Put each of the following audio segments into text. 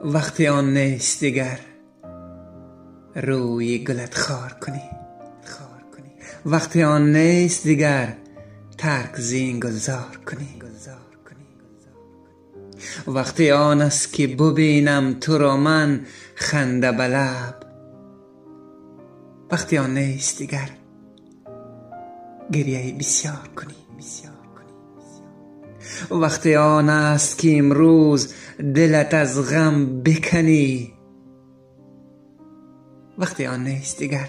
وقتی آن نیست دیگر روی گلت خار کنی. وقتی آن نیست دیگر ترک زین گلزار کنی. وقتی آن است که ببینم تو را من خنده به لب، وقتی آن نیست دیگر گریه بسیار کنی. وقتی آن است که امروز دلت از غم بکنی، وقتی آن نیست دیگر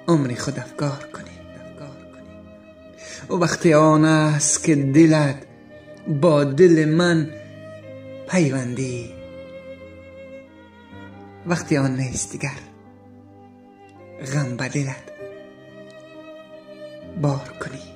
عمری خود افگار کنی. وقتی آن است که دلت با دل من پیوندی، وقتی آن نیست دیگر غم به دلت بار کنی.